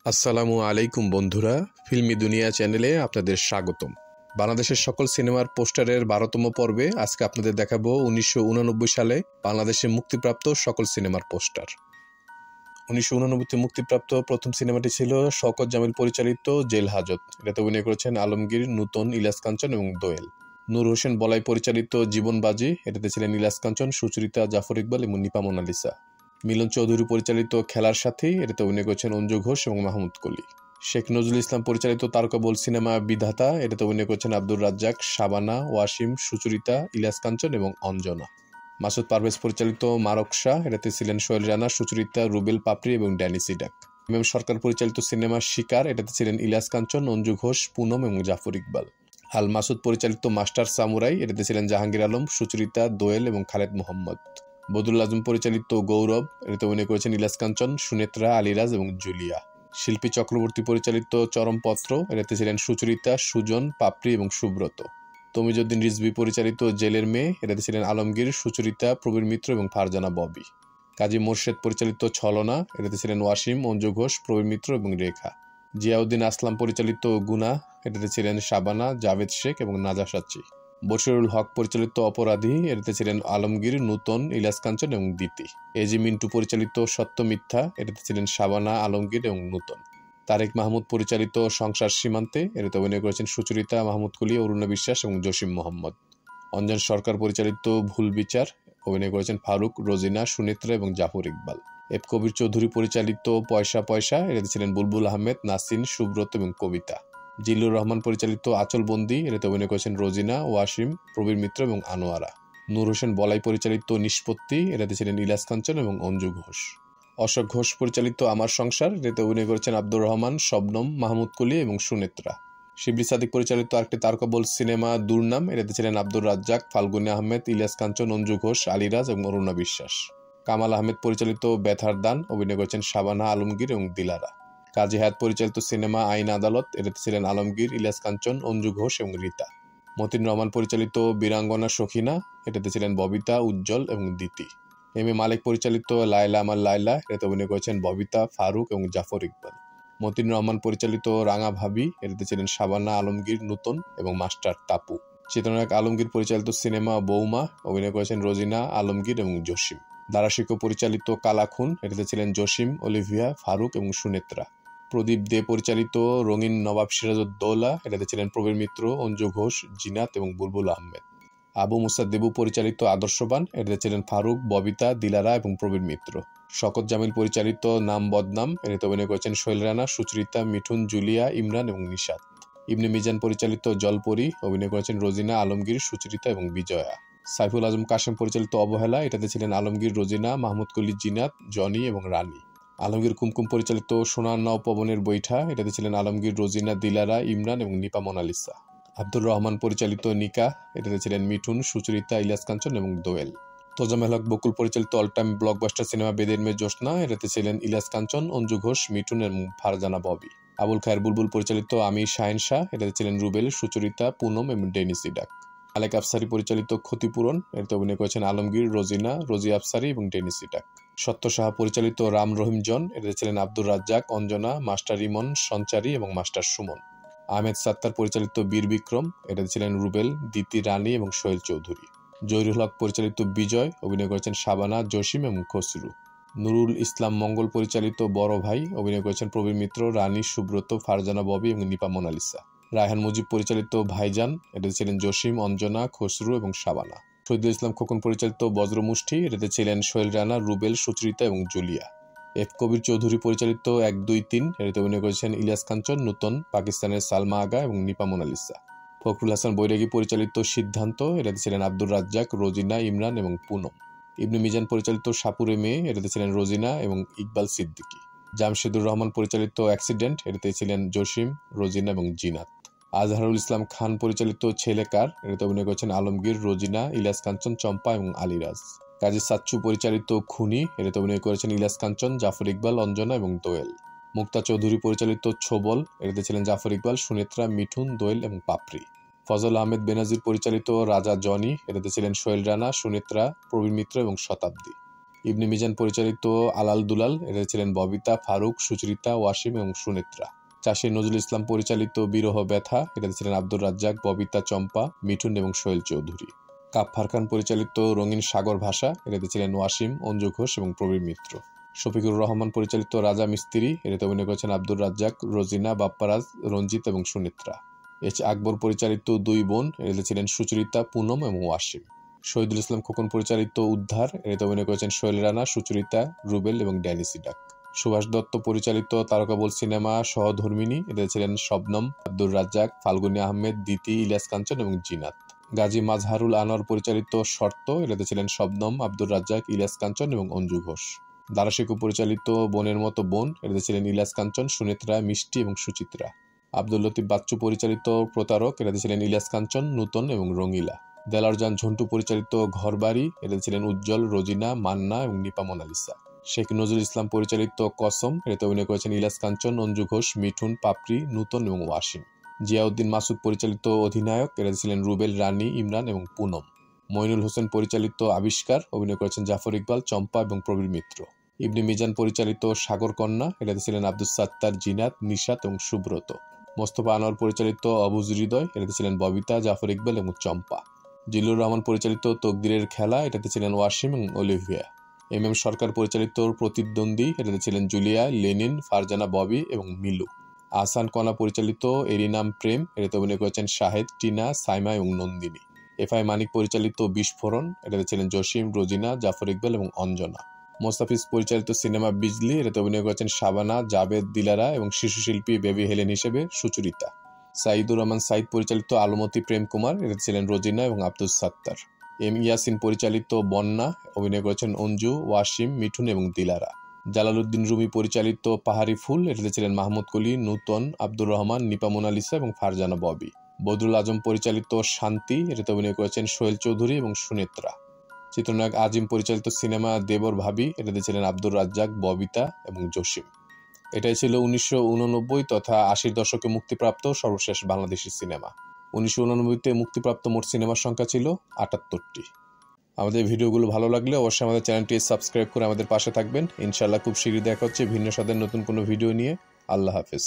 আসসালামু আলাইকুম বন্ধুরা, ফিল্মি দুনিয়া চ্যানেলে আপনাদের স্বাগতম। বাংলাদেশের সকল সিনেমার পোস্টারের 12তম পর্বে আজকে আপনাদের দেখাবো 1989 সালে বাংলাদেশে মুক্তিপ্রাপ্ত সকল সিনেমার পোস্টার। 1989তে মুক্তিপ্রাপ্ত প্রথম সিনেমাটি ছিল শওকত জামিল পরিচালিত জেল হাজত। এটাতে অভিনয় করেছেন আলমগীর, নূতন, ইলিয়াস কাঞ্চন এবং দোয়েল। নূর হোসেন বলাই পরিচালিত জীবনবাজি, এটাতে ছিলেন ইলিয়াস কাঞ্চন, সুচরিতা, জাফর ইকবাল এবং নিপা মোনালিসা। মিলন চৌধুরী পরিচালিত খেলার সাথী, এটাতে অভিনয় করেছেন অঞ্জু ঘোষ এবং মাহমুদ কলি। শেখ নজরুল ইসলাম পরিচালিত তারকাবল সিনেমা বিধাতা, এটাতে অভিনয় করেছেন আব্দুর রাজ্জাক, শাবানা, ওয়াসিম, সুচরিতা, ইলিয়াস কাঞ্চন এবং অঞ্জনা। মাসুদ পারভেজ পরিচালিত মারকসা, এটাতে ছিলেন সোহেল রানা, সুচরিতা, রুবেল, পাপড়ি এবং ড্যানি সিডাক। এম সরকার পরিচালিত সিনেমা শিকার, এটাতে ছিলেন ইলিয়াস কাঞ্চন, অঞ্জু ঘোষ, পুনম এবং জাফর ইকবাল। আল মাসুদ পরিচালিত মাস্টার সামুরাই, এটাতে ছিলেন জাহাঙ্গীর আলম, সুচরিতা, দোয়েল এবং খালেদ মোহাম্মদ। বদরুল আজম পরিচালিত গৌরব, এটাতে অভিনয় করেছেন ইলিয়াস কাঞ্চন, সুনেত্রা, আলিরাজ এবং জুলিয়া। শিল্পী চক্রবর্তী পরিচালিত চরমপত্র, এটাতে ছিলেন সুচরিতা, সুজন, পাপড়ি এবং সুব্রত। তমিজউদ্দিন রিজভী পরিচালিত জেলের মেয়ে, এটাতে ছিলেন আলমগীর, সুচরিতা, প্রবীর মিত্র এবং ফারজানা ববি। কাজী মোর্শেদ পরিচালিত ছলনা, এটাতে ছিলেন ওয়াসিম, অঞ্জু ঘোষ, প্রবীর মিত্র এবং রেখা। জিয়াউদ্দিন আসলাম পরিচালিত গুনা, এটাতে ছিলেন শাবানা, জাভেদ শেখ এবং নাজা সাচ্চি। বশিরুল হক পরিচালিত অপরাধী, এটাতে ছিলেন আলমগীর, নূতন, ইলিয়াস কাঞ্চন এবং দিতি। এজি মিন্টু পরিচালিত সত্য মিথ্যা, এটাতে ছিলেন শাবানা, আলমগীর এবং নূতন। তারেক মাহমুদ পরিচালিত সংসার সীমান্তে, এটাতে অভিনয় করেছেন সুচরিতা, মাহমুদ কলি, অরুণা বিশ্বাস এবং জসিম মোহাম্মদ। অঞ্জন সরকার পরিচালিত ভুল বিচার, অভিনয় করেছেন ফারুক, রোজিনা, সুনেত্রা এবং জাফর ইকবাল। এফ কবির চৌধুরী পরিচালিত পয়সা পয়সা, এটাতে ছিলেন বুলবুল আহমেদ, নাসিন, সুব্রত এবং কবিতা। জিল্লুর রহমান পরিচালিত আচলবন্দি, এটাতে অভিনয় করেছেন রোজিনা, ওয়াসিম, প্রবীর মিত্র এবং আনোয়ারা। নূর হোসেন বলাই পরিচালিত নিষ্পত্তি, এটাতে ছিলেন ইলিয়াস কাঞ্চন এবং অঞ্জু ঘোষ। অশোক ঘোষ পরিচালিত আমার সংসার, এটাতে অভিনয় করেছেন আব্দুর রহমান, শবনম, মাহমুদ কলি এবং সুনেত্রা। শিবলি সাদিক পরিচালিত আরেকটি তারকাবল সিনেমা দুর্নাম, এটাতে ছিলেন আব্দুর রাজ্জাক, ফাল্গুনী আহমেদ, ইলিয়াস কাঞ্চন, অঞ্জু ঘোষ, আলিরাজ এবং অরুণা বিশ্বাস। কামাল আহমেদ পরিচালিত ব্যথার দান, অভিনয় করেছেন শাবানা, আলমগীর এবং দিলারা। কাজী হায়াত পরিচালিত সিনেমা আইন আদালত, এটাতে ছিলেন আলমগীর, ইলিয়াস কাঞ্চন, অঞ্জু ঘোষ এবং রীতা। মতিন রহমান পরিচালিত বীরাঙ্গনা সখিনা, এটাতে ছিলেন ববিতা, উজ্জ্বল এবং দিতি। এম এ মালিক পরিচালিত লায়লা আমার লায়লা, এটাতে অভিনয় করেছেন ববিতা, ফারুক এবং জাফর ইকবাল। মতিন রহমান পরিচালিত রাঙা ভাবি, এটাতে ছিলেন শাবানা, আলমগীর, নূতন এবং মাস্টার তাপু। চিত্রনায়ক আলমগীর পরিচালিত সিনেমা বৌমা, অভিনয় করেছেন রোজিনা, আলমগীর এবং জসিম। দারাশিকো পরিচালিত কালাখুন, এটাতে ছিলেন জসিম, অলিভিয়া, ফারুক এবং সুনেত্রা। প্রদীপ দে পরিচালিত রঙিন নবাব সিরাজউদ্দৌলা, এটাতে ছিলেন প্রবীর মিত্র, অঞ্জু ঘোষ, জিনাত এবং বুলবুল আহমেদ। আবু মুসা দেবু পরিচালিত আদর্শবান, এটাতে ছিলেন ফারুক, ববিতা, দিলারা এবং প্রবীর মিত্র। শওকত জামিল পরিচালিত নাম বদনাম, এটাতে অভিনয় করেছেন সোহেল রানা, সুচরিতা, মিঠুন, জুলিয়া, ইমরান এবং নিশাত। ইবনে মিজান পরিচালিত জলপরি, অভিনয় করেছেন রোজিনা, আলমগীর, সুচরিতা এবং বিজয়া। সাইফুল আজম কাশেম পরিচালিত অবহেলা, এটাতে ছিলেন আলমগীর, রোজিনা, মাহমুদ কলি, জিনাত, জনি এবং রানী। আলমগীর কুমকুম পরিচালিত সোনার নাও পবনের বৈঠা, এটাতে ছিলেন আলমগীর, রোজিনা, দিলারা, ইমরান এবং নিপা মোনালিসা। আব্দুর রহমান পরিচালিত নিকা, এটাতে ছিলেন মিঠুন, সুচরিতা, ইলিয়াস কাঞ্চন এবং দোয়েল। তোজামেল হক বকুল পরিচালিত অল টাইম ব্লকবাস্টার সিনেমা বেদের মেয়ে জোসনা, এটাতে ছিলেন ইলিয়াস কাঞ্চন, অঞ্জু ঘোষ, মিঠুন এবং ফারজানা ববি। আবুল খায়ের বুলবুল পরিচালিত আমি শাহেনশাহ, এটাতে ছিলেন রুবেল, সুচরিতা, পুনম এবং ডেনি সিডাক। আলেক আফসারি পরিচালিত ক্ষতিপূরণ, এটাতে অভিনয় করেছেন আলমগীর, রোজিনা, রোজি আফসারি এবং ডেনি সিডাক। সত্য সাহা পরিচালিত রাম রহিম জন, এটাতে ছিলেন আব্দুর রাজ্জাক, অঞ্জনা, মাস্টার ইমন, সঞ্চারী এবং মাস্টার সুমন। আহমেদ সাত্তার পরিচালিত বীর বিক্রম, এটাতে ছিলেন রুবেল, দিতি, রানী এবং সোহেল চৌধুরী। জহিরুল হক পরিচালিত বিজয়, অভিনয় করেছেন শাবানা, জসিম এবং খসরু। নুরুল ইসলাম মঙ্গল পরিচালিত বড় ভাই, অভিনয় করেছেন প্রবীর মিত্র, রানী, সুব্রত, ফারজানা ববি এবং নিপা মোনালিসা। রায়হান মুজিব পরিচালিত ভাইজান, এটাতে ছিলেন জসিম, অঞ্জনা, খসরু এবং শাবানা। শহীদুল ইসলাম খোকন পরিচালিত বজ্রমুষ্টি, এটাতে ছিলেন সোহেল রানা, রুবেল, সুচরিতা এবং জুলিয়া। এফ কবির চৌধুরী পরিচালিত 1, 2, 3, এটাতে অভিনয় করেছেন ইলিয়াস কাঞ্চন, নূতন, পাকিস্তানের সালমা আগা এবং নিপা মোনালিসা। ফখরুল হাসান বৈরাগী পরিচালিত সিদ্ধান্ত, এটাতে ছিলেন আব্দুর রাজ্জাক, রোজিনা, ইমরান এবং পুনম। ইবনে মিজান পরিচালিত সাপুরে মেয়ে, এটাতে ছিলেন রোজিনা এবং ইকবাল সিদ্দিকী। জামশেদুর রহমান পরিচালিত অ্যাক্সিডেন্ট, এটাতে ছিলেন জসিম, রোজিনা এবং জিনাত। আজহারুল ইসলাম খান পরিচালিত ছেলেকার, এটাতে অভিনয় করেছেন আলমগীর, রোজিনা, ইলিয়াস কাঞ্চন, চম্পা এবং আলিরাজ। কাজী সাচ্চু পরিচালিত খুনি, এটাতে অভিনয় করেছেন ইলিয়াস কাঞ্চন, জাফর ইকবাল, অঞ্জনা এবং দোয়েল। মুক্তা চৌধুরী পরিচালিত ছোবল, এটাতে ছিলেন জাফর ইকবাল, সুনেত্রা, মিঠুন, দোয়েল এবং পাপড়ি। ফজল আহমেদ বেনাজির পরিচালিত রাজা জনি, এটাতে ছিলেন সোহেল রানা, সুনেত্রা, প্রবীর মিত্র এবং শতাব্দী। ইবনে মিজান পরিচালিত আলাল দুলাল, এরা ছিলেন ববিতা, ফারুক, সুচরিতা, ওয়াসিম এবং সুনেত্রা। চাষী নজরুল ইসলাম পরিচালিত বিরহ ব্যথা, এটাতে ছিলেন আব্দুর রাজ্জাক, ববিতা, চম্পা, মিঠুন এবং সোহেল চৌধুরী। কাপ্পার খান পরিচালিত রঙিন সাগর ভাষা, এটাতে ছিলেন ওয়াসিম, অঞ্জু ঘোষ এবং প্রবীর মিত্র। শফিকুর রহমান পরিচালিত রাজা মিস্ত্রি, এটাতে অভিনয় করেছেন আব্দুর রাজ্জাক, রোজিনা, বাপ্পারাজ, রঞ্জিত এবং সুনেত্রা। এইচ আকবর পরিচালিত দুই বোন, এটাতে ছিলেন সুচরিতা, পুনম এবং ওয়াসিম। শহীদুল ইসলাম খোকন পরিচালিত উদ্ধার, এটাতে অভিনয় করেছেন সোহেল রানা, সুচরিতা, রুবেল এবং ড্যানি সিডাক। সুভাষ দত্ত পরিচালিত তারকাবল সিনেমা সহধর্মিণী, এটাতে ছিলেন শবনম, আব্দুর রাজ্জাক, ফাল্গুনী আহমেদ, দিতি, ইলিয়াস কাঞ্চন এবং জিনাত। গাজী মাজহারুল আনোয়ার পরিচালিত শর্ত, এটাতে ছিলেন শবনম, আব্দুর রাজ্জাক, ইলিয়াস কাঞ্চন এবং অঞ্জু ঘোষ। দারাশিকু পরিচালিত বোনের মতো বোন, এটাতে ছিলেন ইলিয়াস কাঞ্চন, সুনেত্রা, মিষ্টি এবং সুচিত্রা। আব্দুল লতিফ বাচ্চু পরিচালিত প্রতারক, এটাতে ছিলেন ইলিয়াস কাঞ্চন, নূতন এবং রঙিলা। দেলারজান ঝন্টু পরিচালিত ঘরবাড়ি, এটাতে ছিলেন উজ্জ্বল, রোজিনা, মান্না এবং নিপা মোনালিসা। শেখ নজরুল ইসলাম পরিচালিত কসম, এটাতে অভিনয় করেছেন ইলিয়াস কাঞ্চন, অঞ্জু ঘোষ, মিঠুন, পাপড়ি, নূতন এবং ওয়াসিম। জিয়াউদ্দিন মাসুদ পরিচালিত অধিনায়ক, এটাতে ছিলেন রুবেল, রানী, ইমরান এবং পুনম। মইনুল হোসেন পরিচালিত আবিষ্কার, অভিনয় করেছেন জাফর ইকবাল, চম্পা এবং প্রবীর মিত্র। ইবনে মিজান পরিচালিত সাগর কন্যা, এটাতে ছিলেন আব্দুস সাত্তার, জিনাত, নিশাত এবং সুব্রত। মোস্তফা আনোয়ার পরিচালিত অবুজ হৃদয়, এটাতে ছিলেন ববিতা, জাফর ইকবাল এবং চম্পা। জিল্লুর রহমান পরিচালিত তকদিরের খেলা, এটাতে ছিলেন ওয়াসিম এবং অলিভিয়া। এম এম সরকার পরিচালিত প্রতিদ্বন্দ্বী, এটাতে ছিলেন জুলিয়া, লেনিন, ফারজানা, ববি এবং মিলু। আহসান কণা পরিচালিত এরই নাম প্রেম, এটাতে অভিনয় করেছেন শাহেদ, টিনা, সাইমা এবং নন্দিনী। এফআই মানিক পরিচালিত বিস্ফোরণ, এটাতে ছিলেন জসিম, রোজিনা, জাফর ইকবাল এবং অঞ্জনা। মোস্তাফিজ পরিচালিত সিনেমা বিজলি, এটাতে অভিনয় করেছেন শাবানা, জাবেদ, দিলারা এবং শিশুশিল্পী বেবি হেলেন হিসেবে সুচরিতা। সাইদুর রহমান সাইদ পরিচালিত আলমতি প্রেম কুমার, এটাতে ছিলেন রোজিনা এবং আব্দুস সাত্তার। এম ইয়াসিন পরিচালিত বন্যা, অভিনয় করেছেন অঞ্জু, ওয়াসিম, মিঠুন এবং দিলারা। জালালউদ্দিন রুমি পরিচালিত পাহাড়ি ফুল, এটাতে ছিলেন মাহমুদ কলি, নূতন, আব্দুর রহমান, নিপা মোনালিসা এবং ফারজানা ববি। বদরুল আজম পরিচালিত শান্তি, এটাতে অভিনয় করেছেন সোহেল চৌধুরী এবং সুনেত্রা। চিত্রনায়ক আজিম পরিচালিত সিনেমা দেবর ভাবি, এটাতে ছিলেন আব্দুর রাজ্জাক, ববিতা এবং জসিম। এটাই ছিল 1989 তথা 80 দশকে মুক্তিপ্রাপ্ত সর্বশেষ বাংলাদেশি সিনেমা। 1989-তে মুক্তিপ্রাপ্ত মোট সিনেমার সংখ্যা ছিল 78টি। আমাদের ভিডিওগুলো ভালো লাগলে অবশ্যই আমাদের চ্যানেলটি সাবস্ক্রাইব করে আমাদের পাশে থাকবেন। ইনশাআল্লাহ খুব শীঘ্রই দেখা হচ্ছে ভিন্ন স্বাদের নতুন কোনো ভিডিও নিয়ে। আল্লাহ হাফেজ।